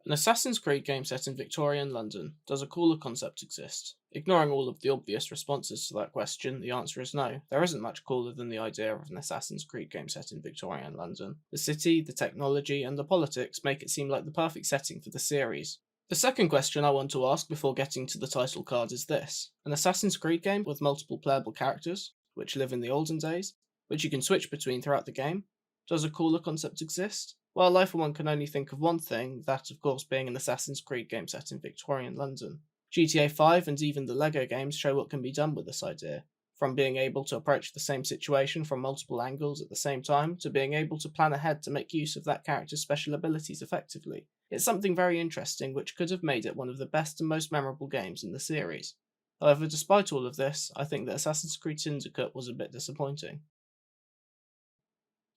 An Assassin's Creed game set in Victorian London. Does a cooler concept exist? Ignoring all of the obvious responses to that question, the answer is no. There isn't much cooler than the idea of an Assassin's Creed game set in Victorian London. The city, the technology, and the politics make it seem like the perfect setting for the series. The second question I want to ask before getting to the title card is this: an Assassin's Creed game with multiple playable characters, which live in the olden days, which you can switch between throughout the game. Does a cooler concept exist? Well, I for one can only think of one thing, that of course being an Assassin's Creed game set in Victorian London. GTA 5 and even the LEGO games show what can be done with this idea. From being able to approach the same situation from multiple angles at the same time, to being able to plan ahead to make use of that character's special abilities effectively. It's something very interesting which could have made it one of the best and most memorable games in the series. However, despite all of this, I think that Assassin's Creed Syndicate was a bit disappointing.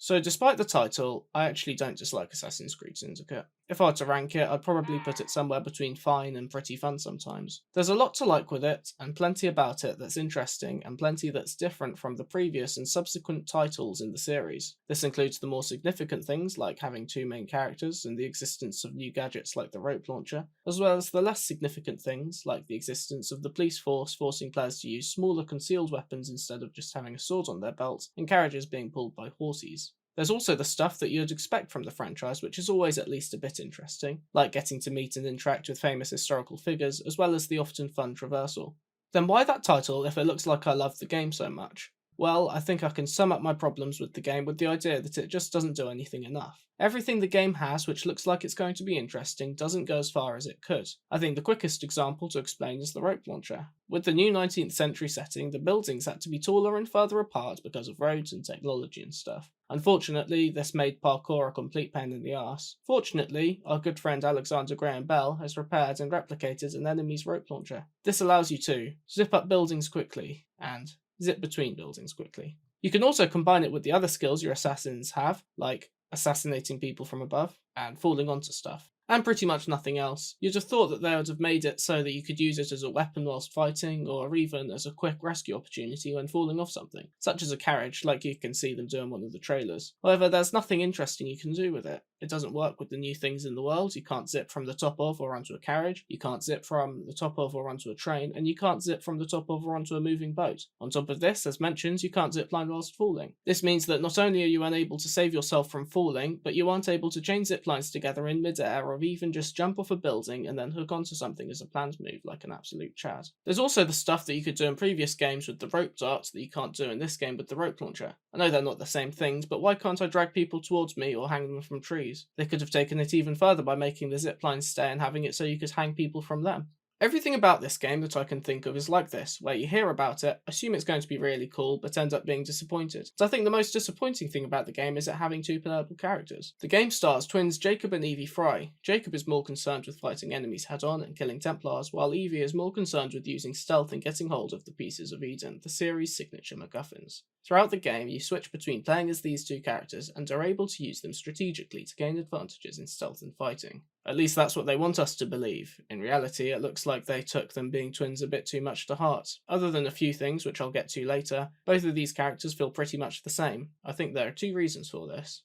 So despite the title, I actually don't dislike Assassin's Creed Syndicate. If I were to rank it, I'd probably put it somewhere between fine and pretty fun sometimes. There's a lot to like with it, and plenty about it that's interesting, and plenty that's different from the previous and subsequent titles in the series. This includes the more significant things like having two main characters and the existence of new gadgets like the rope launcher, as well as the less significant things like the existence of the police force forcing players to use smaller concealed weapons instead of just having a sword on their belt, and carriages being pulled by horses. There's also the stuff that you'd expect from the franchise, which is always at least a bit interesting, like getting to meet and interact with famous historical figures, as well as the often fun traversal. Then why that title if it looks like I love the game so much? Well, I think I can sum up my problems with the game with the idea that it just doesn't do anything enough. Everything the game has which looks like it's going to be interesting doesn't go as far as it could. I think the quickest example to explain is the rope launcher. With the new 19th century setting, the buildings had to be taller and further apart because of roads and technology and stuff. Unfortunately, this made parkour a complete pain in the arse. Fortunately, our good friend Alexander Graham Bell has repaired and replicated an enemy's rope launcher. This allows you to zip up buildings quickly and zip between buildings quickly. You can also combine it with the other skills your assassins have, like assassinating people from above and falling onto stuff, and pretty much nothing else. You'd have thought that they would have made it so that you could use it as a weapon whilst fighting, or even as a quick rescue opportunity when falling off something, such as a carriage like you can see them do in one of the trailers. However, there's nothing interesting you can do with it. It doesn't work with the new things in the world. You can't zip from the top of or onto a carriage, you can't zip from the top of or onto a train, and you can't zip from the top of or onto a moving boat. On top of this, as mentioned, you can't zip line whilst falling. This means that not only are you unable to save yourself from falling, but you aren't able to chain zip lines together in mid-air or even just jump off a building and then hook onto something as a planned move like an absolute Chad. There's also the stuff that you could do in previous games with the rope dart that you can't do in this game with the rope launcher. I know they're not the same things, but why can't I drag people towards me or hang them from trees? They could have taken it even further by making the zip lines stay and having it so you could hang people from them. Everything about this game that I can think of is like this, where you hear about it, assume it's going to be really cool, but end up being disappointed. So I think the most disappointing thing about the game is it having two playable characters. The game stars twins Jacob and Evie Fry. Jacob is more concerned with fighting enemies head-on and killing Templars, while Evie is more concerned with using stealth and getting hold of the Pieces of Eden, the series' signature MacGuffins. Throughout the game, you switch between playing as these two characters and are able to use them strategically to gain advantages in stealth and fighting. At least that's what they want us to believe. In reality, it looks like they took them being twins a bit too much to heart. Other than a few things which I'll get to later, both of these characters feel pretty much the same. I think there are two reasons for this.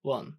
1.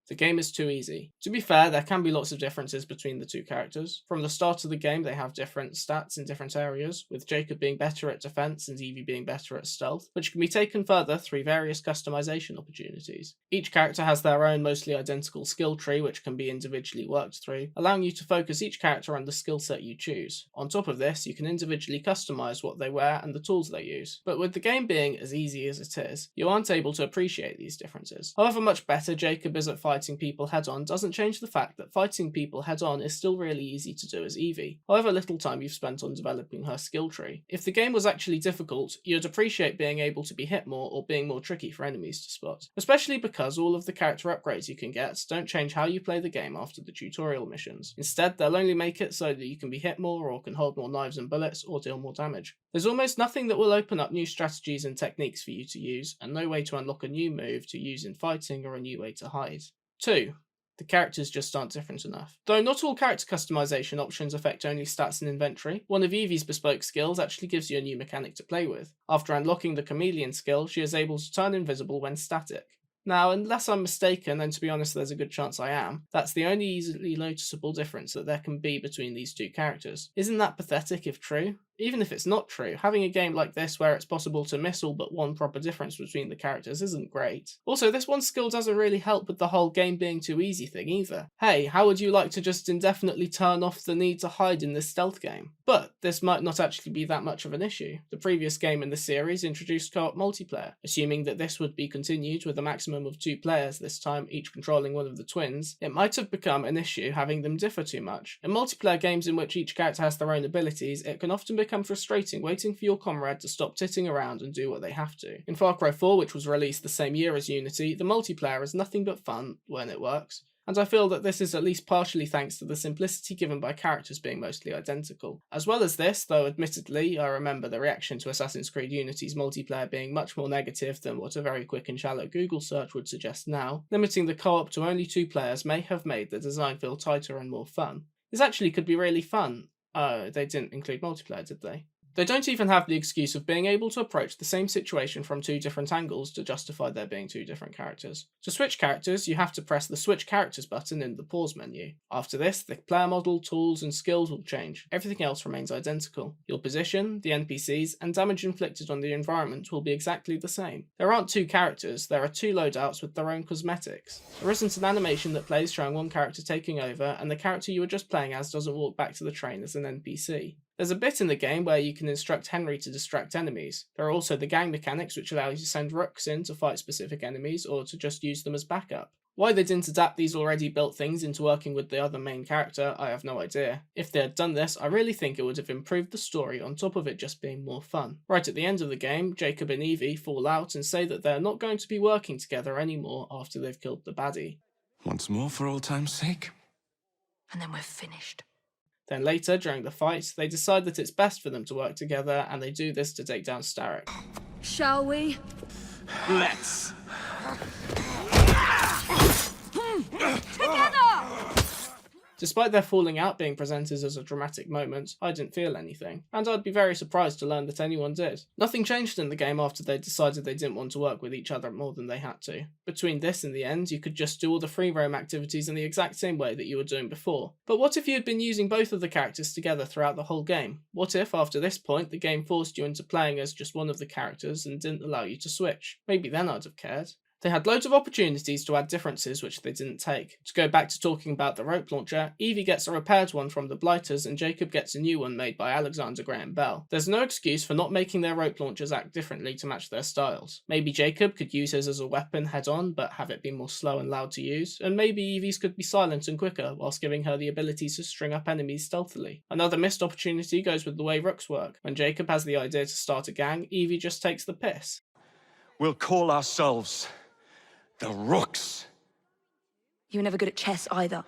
The game is too easy. To be fair, there can be lots of differences between the two characters. From the start of the game, they have different stats in different areas, with Jacob being better at defense and Evie being better at stealth, which can be taken further through various customization opportunities. Each character has their own mostly identical skill tree, which can be individually worked through, allowing you to focus each character on the skill set you choose. On top of this, you can individually customize what they wear and the tools they use. But with the game being as easy as it is, you aren't able to appreciate these differences. However much better Jacob is at fighting people head-on doesn't change the fact that fighting people head-on is still really easy to do as Evie, however little time you've spent on developing her skill tree. If the game was actually difficult, you'd appreciate being able to be hit more or being more tricky for enemies to spot, especially because all of the character upgrades you can get don't change how you play the game after the tutorial missions. Instead, they'll only make it so that you can be hit more or can hold more knives and bullets or deal more damage. There's almost nothing that will open up new strategies and techniques for you to use, and no way to unlock a new move to use in fighting or a new way to hide. 2. The characters just aren't different enough. Though not all character customization options affect only stats and inventory, one of Evie's bespoke skills actually gives you a new mechanic to play with. After unlocking the chameleon skill, she is able to turn invisible when static. Now, unless I'm mistaken, and to be honest there's a good chance I am, that's the only easily noticeable difference that there can be between these two characters. Isn't that pathetic if true? Even if it's not true, having a game like this where it's possible to miss all but one proper difference between the characters isn't great. Also, this one skill doesn't really help with the whole game being too easy thing either. Hey, how would you like to just indefinitely turn off the need to hide in this stealth game? But this might not actually be that much of an issue. The previous game in the series introduced co-op multiplayer. Assuming that this would be continued with a maximum of 2 players this time, each controlling one of the twins, it might have become an issue having them differ too much. In multiplayer games in which each character has their own abilities, it can often become frustrating waiting for your comrade to stop titting around and do what they have to. In Far Cry 4, which was released the same year as Unity, the multiplayer is nothing but fun when it works. And I feel that this is at least partially thanks to the simplicity given by characters being mostly identical. As well as this, though admittedly I remember the reaction to Assassin's Creed Unity's multiplayer being much more negative than what a very quick and shallow Google search would suggest now, limiting the co-op to only 2 players may have made the design feel tighter and more fun. This actually could be really fun. Oh, they didn't include multiplayer, did they? They don't even have the excuse of being able to approach the same situation from 2 different angles to justify there being 2 different characters. To switch characters, you have to press the Switch Characters button in the pause menu. After this, the player model, tools, and skills will change. Everything else remains identical. Your position, the NPCs, and damage inflicted on the environment will be exactly the same. There aren't 2 characters, there are 2 loadouts with their own cosmetics. There isn't an animation that plays showing one character taking over, and the character you were just playing as doesn't walk back to the train as an NPC. There's a bit in the game where you can instruct Henry to distract enemies. There are also the gang mechanics which allow you to send rooks in to fight specific enemies or to just use them as backup. Why they didn't adapt these already built things into working with the other main character, I have no idea. If they had done this, I really think it would have improved the story on top of it just being more fun. Right at the end of the game, Jacob and Evie fall out and say that they're not going to be working together anymore after they've killed the baddie. Once more for old time's sake. And then we're finished. Then later, during the fight, they decide that it's best for them to work together, and they do this to take down Starrick. Shall we? Let's. Together! Despite their falling out being presented as a dramatic moment, I didn't feel anything, and I'd be very surprised to learn that anyone did. Nothing changed in the game after they decided they didn't want to work with each other more than they had to. Between this and the end, you could just do all the free roam activities in the exact same way that you were doing before. But what if you had been using both of the characters together throughout the whole game? What if, after this point, the game forced you into playing as just one of the characters and didn't allow you to switch? Maybe then I'd have cared. They had loads of opportunities to add differences which they didn't take. To go back to talking about the rope launcher, Evie gets a repaired one from the Blighters and Jacob gets a new one made by Alexander Graham Bell. There's no excuse for not making their rope launchers act differently to match their styles. Maybe Jacob could use his as a weapon head on but have it be more slow and loud to use, and maybe Evie's could be silent and quicker whilst giving her the ability to string up enemies stealthily. Another missed opportunity goes with the way rooks work. When Jacob has the idea to start a gang, Evie just takes the piss. We'll call ourselves the Rooks. You were never good at chess either.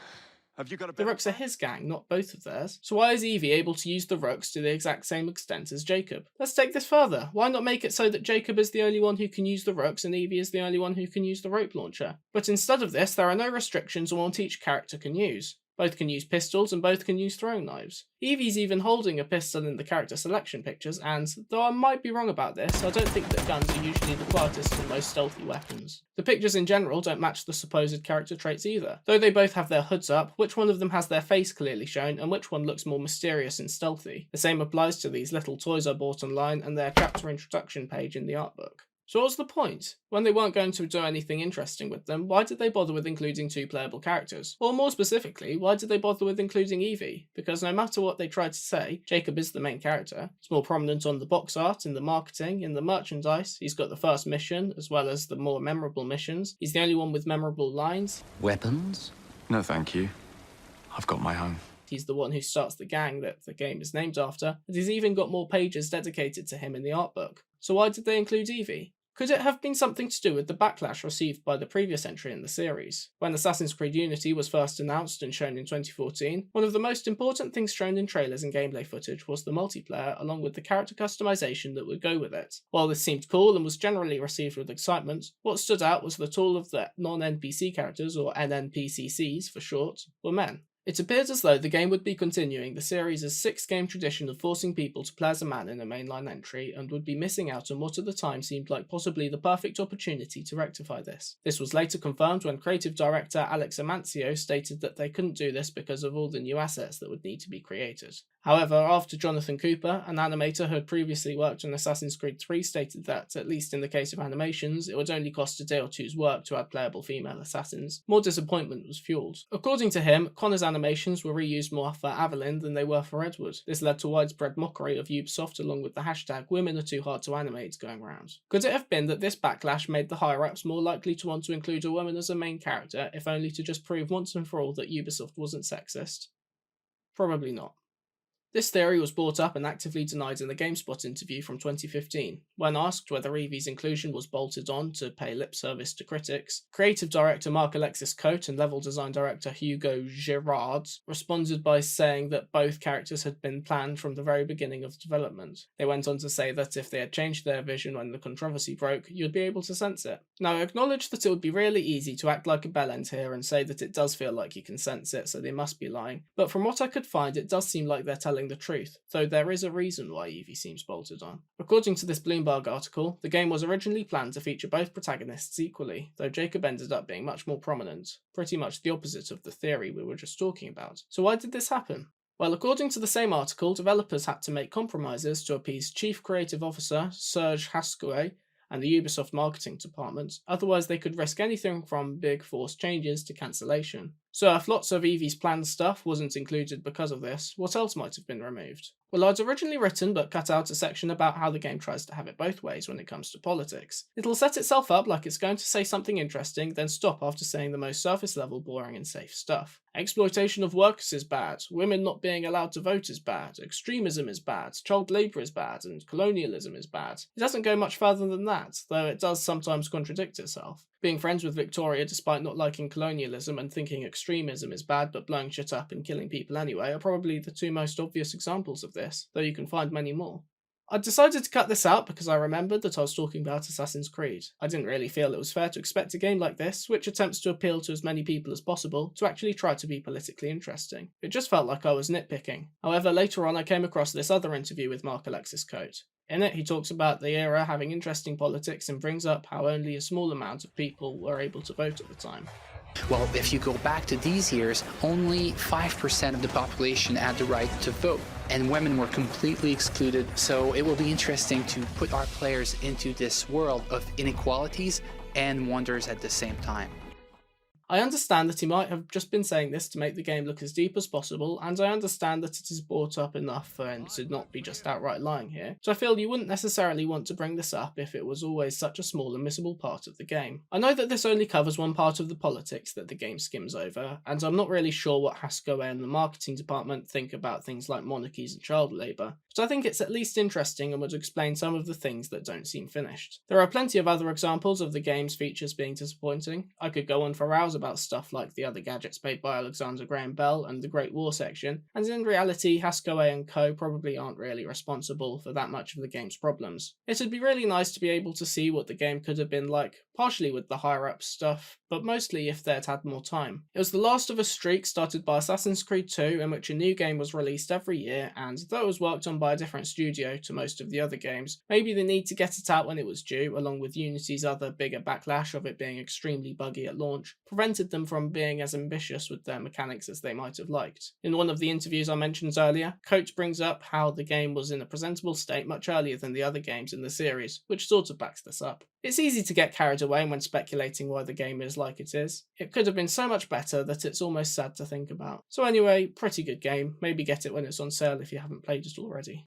Have you got a The Rooks are his gang, not both of theirs. So why is Evie able to use the Rooks to the exact same extent as Jacob? Let's take this further. Why not make it so that Jacob is the only one who can use the Rooks and Evie is the only one who can use the rope launcher? But instead of this, there are no restrictions on what each character can use. Both can use pistols and both can use throwing knives. Evie's even holding a pistol in the character selection pictures, and, though I might be wrong about this, I don't think that guns are usually the quietest and most stealthy weapons. The pictures in general don't match the supposed character traits either. Though they both have their hoods up, which one of them has their face clearly shown and which one looks more mysterious and stealthy? The same applies to these little toys I bought online and their chapter introduction page in the art book. So what's the point? When they weren't going to do anything interesting with them, why did they bother with including 2 playable characters? Or more specifically, why did they bother with including Evie? Because no matter what they tried to say, Jacob is the main character. He's more prominent on the box art, in the marketing, in the merchandise. He's got the first mission, as well as the more memorable missions. He's the only one with memorable lines. Weapons? No, thank you. I've got my own. He's the one who starts the gang that the game is named after, and he's even got more pages dedicated to him in the art book. So why did they include Evie? Could it have been something to do with the backlash received by the previous entry in the series? When Assassin's Creed Unity was first announced and shown in 2014, one of the most important things shown in trailers and gameplay footage was the multiplayer along with the character customization that would go with it. While this seemed cool and was generally received with excitement, what stood out was that all of the non-NPC characters, or NNPCCs for short, were men. It appears as though the game would be continuing the series' 6-game tradition of forcing people to play as a man in a mainline entry, and would be missing out on what at the time seemed like possibly the perfect opportunity to rectify this. This was later confirmed when creative director Alex Amancio stated that they couldn't do this because of all the new assets that would need to be created. However, after Jonathan Cooper, an animator who had previously worked on Assassin's Creed 3, stated that, at least in the case of animations, it would only cost a day or two's work to add playable female assassins, more disappointment was fueled. According to him, Connor's animations were reused more for Evelyn than they were for Edward. This led to widespread mockery of Ubisoft along with the hashtag "women are too hard to animate" going around. Could it have been that this backlash made the higher-ups more likely to want to include a woman as a main character, if only to just prove once and for all that Ubisoft wasn't sexist? Probably not. This theory was brought up and actively denied in the GameSpot interview from 2015. When asked whether Evie's inclusion was bolted on to pay lip service to critics, creative director Mark-Alexis Cote and level design director Hugo Girard responded by saying that both characters had been planned from the very beginning of development. They went on to say that if they had changed their vision when the controversy broke, you'd be able to sense it. Now, I acknowledge that it would be really easy to act like a bellend here and say that it does feel like you can sense it, so they must be lying, but from what I could find, it does seem like they're telling the truth, though there is a reason why Evie seems bolted on. According to this Bloomberg article, the game was originally planned to feature both protagonists equally, though Jacob ended up being much more prominent, pretty much the opposite of the theory we were just talking about. So why did this happen? Well, according to the same article, developers had to make compromises to appease Chief Creative Officer Serge Hascoe and the Ubisoft marketing department, otherwise they could risk anything from big forced changes to cancellation. So if lots of Evie's planned stuff wasn't included because of this, what else might have been removed? Well, I'd originally written but cut out a section about how the game tries to have it both ways when it comes to politics. It'll set itself up like it's going to say something interesting, then stop after saying the most surface level, boring and safe stuff. Exploitation of workers is bad, women not being allowed to vote is bad, extremism is bad, child labour is bad, and colonialism is bad. It doesn't go much further than that, though it does sometimes contradict itself. Being friends with Victoria despite not liking colonialism and thinking extremism is bad but blowing shit up and killing people anyway are probably the two most obvious examples of this, though you can find many more. I decided to cut this out because I remembered that I was talking about Assassin's Creed. I didn't really feel it was fair to expect a game like this, which attempts to appeal to as many people as possible, to actually try to be politically interesting. It just felt like I was nitpicking. However, later on I came across this other interview with Mark-Alexis Cote. In it, he talks about the era having interesting politics and brings up how only a small amount of people were able to vote at the time. Well, if you go back to these years, only 5% of the population had the right to vote, and women were completely excluded. So it will be interesting to put our players into this world of inequalities and wonders at the same time. I understand that he might have just been saying this to make the game look as deep as possible, and I understand that it is brought up enough for him to not be just outright lying here, so I feel you wouldn't necessarily want to bring this up if it was always such a small and missable part of the game. I know that this only covers one part of the politics that the game skims over, and I'm not really sure what Hascoe and the marketing department think about things like monarchies and child labour, but I think it's at least interesting and would explain some of the things that don't seem finished. There are plenty of other examples of the game's features being disappointing. I could go on for hours about stuff like the other gadgets made by Alexander Graham Bell and the Great War section, and in reality Hascoe and co probably aren't really responsible for that much of the game's problems. It'd be really nice to be able to see what the game could have been like, partially with the higher up stuff, but mostly if they'd had more time. It was the last of a streak started by Assassin's Creed 2 in which a new game was released every year, and though it was worked on by a different studio to most of the other games, maybe the need to get it out when it was due, along with Unity's other bigger backlash of it being extremely buggy at launch, prevented them from being as ambitious with their mechanics as they might have liked. In one of the interviews I mentioned earlier, Coach brings up how the game was in a presentable state much earlier than the other games in the series, which sort of backs this up. It's easy to get carried away when speculating why the game is like it is. It could have been so much better that it's almost sad to think about. So anyway, pretty good game. Maybe get it when it's on sale if you haven't played it already.